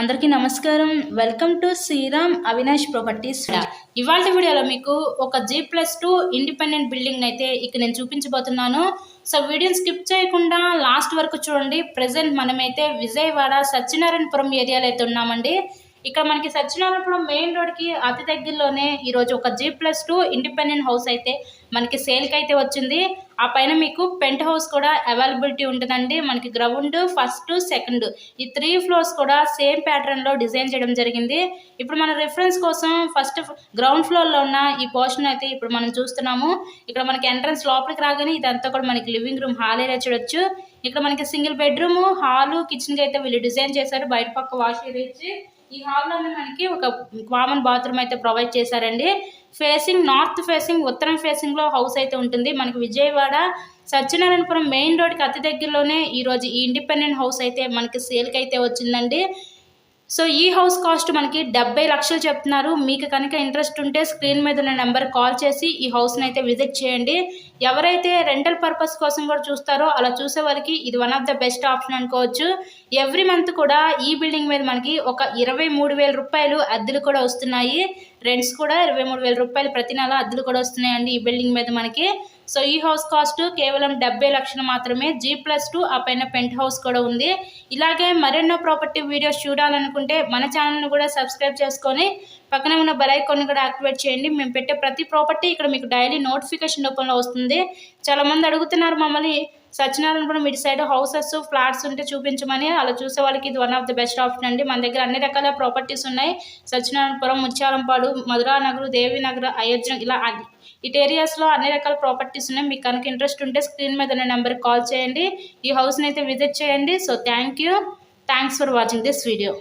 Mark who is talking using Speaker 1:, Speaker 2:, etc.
Speaker 1: అందరికీ నమస్కారం. Welcome to Sriram Avinash properties. ఇవాళ వీడియోలో మీకు ఒక G+2 ఇండిపెండెంట్ బిల్డింగ్ అయితే ఇక్కడ నేను చూపించబోతున్నాను. సో వీడియోని స్కిప్ చేయకుండా లాస్ట్ వరకు చూడండి. ప్రెసెంట్ మనమైతే విజయవాడ సత్యనారాయణపురం ఏరియాలో అయితే ఉన్నామండి. ఇక్కడ మనకి సత్యనారాయణపురం మెయిన్ రోడ్కి అతి దగ్గరలోనే ఈరోజు ఒక G+2 ఇండిపెండెంట్ హౌస్ అయితే మనకి సేల్కి అయితే వచ్చింది. ఆ పైన మీకు పెంట్ హౌస్ కూడా అవైలబిలిటీ ఉంటుందండి. మనకి గ్రౌండ్, ఫస్ట్, సెకండ్ ఈ 3 ఫ్లోర్స్ కూడా సేమ్ ప్యాటర్న్లో డిజైన్ చేయడం జరిగింది. ఇప్పుడు మన రిఫరెన్స్ కోసం ఫస్ట్ గ్రౌండ్ ఫ్లోర్లో ఉన్న ఈ పోర్షన్ అయితే ఇప్పుడు మనం చూస్తున్నాము. ఇక్కడ మనకి ఎంట్రన్స్ లోపలికి రాగానే ఇదంతా కూడా మనకి లివింగ్ రూమ్, హాల్ ఏరియా చూడొచ్చు. ఇక్కడ మనకి సింగిల్ బెడ్రూమ్, హాలు, కిచెన్కి అయితే వీళ్ళు డిజైన్ చేశారు. బయట పక్క వాష్ ఏరియా ఇచ్చి ఈ హాల్లోనే మనకి ఒక కామన్ బాత్రూమ్ అయితే ప్రొవైడ్ చేశారండి. ఫేసింగ్ నార్త్ ఫేసింగ్, ఉత్తరం ఫేసింగ్లో హౌస్ అయితే ఉంటుంది. మనకి విజయవాడ సత్యనారాయణపురం మెయిన్ రోడ్కి అతి దగ్గరలోనే ఈరోజు ఈ ఇండిపెండెంట్ హౌస్ అయితే మనకి సేల్కి అయితే వచ్చిందండి. సో ఈ హౌస్ కాస్ట్ మనకి 70 లక్షలు చెప్తున్నారు. మీకు కనుక ఇంట్రెస్ట్ ఉంటే స్క్రీన్ మీద ఉన్న నెంబర్ కాల్ చేసి ఈ హౌస్ని అయితే విజిట్ చేయండి. ఎవరైతే రెంటల్ పర్పస్ కోసం కూడా చూస్తారో అలా చూసే వారికి ఇది one of the best option అనుకోవచ్చు. ఎవ్రీ మంత్ కూడా ఈ బిల్డింగ్ మీద మనకి ఒక 23,000 రూపాయలు అద్దెలు కూడా వస్తున్నాయి. రెంట్స్ కూడా 23,000 రూపాయలు ప్రతి నెల అద్దెలు కూడా వస్తున్నాయండి ఈ బిల్డింగ్ మీద మనకి. సో ఈ హౌస్ కాస్ట్ కేవలం 70 లక్షలు మాత్రమే. G+2 ఆ పైన పెంట్ హౌస్ కూడా ఉంది. ఇలాగే మరెన్నో ప్రాపర్టీ వీడియోస్ చూడాలనుకుంటే మన ఛానల్ని కూడా సబ్స్క్రైబ్ చేసుకొని పక్కనే ఉన్న బెల్ ఐకాన్ని కూడా యాక్టివేట్ చేయండి. మేము పెట్టే ప్రతి ప్రాపర్టీ ఇక్కడ మీకు డైలీ నోటిఫికేషన్ రూపంలో వస్తుంది. చాలామంది అడుగుతున్నారు మమ్మల్ని సత్యనారాయణపురం ఇటు సైడ్ హౌసెస్, ఫ్లాట్స్ ఉంటే చూపించమని. అలా చూసే వాళ్ళకి ఇది one of the best option అండి. మన దగ్గర అన్ని రకాల ప్రాపర్టీస్ ఉన్నాయి. సత్యనారాయణపురం, ముత్యాలంపాడు, మధురానగర్, దేవీనగర్, అయోధ్య ఇలా ఇటు ఏరియాస్లో అన్ని రకాల ప్రాపర్టీస్ ఉన్నాయి. మీకు కనుక ఇంట్రెస్ట్ ఉంటే స్క్రీన్ మీద ఉన్న నెంబర్కి కాల్ చేయండి. ఈ హౌస్ని అయితే విజిట్ చేయండి. So thanks for watching this video.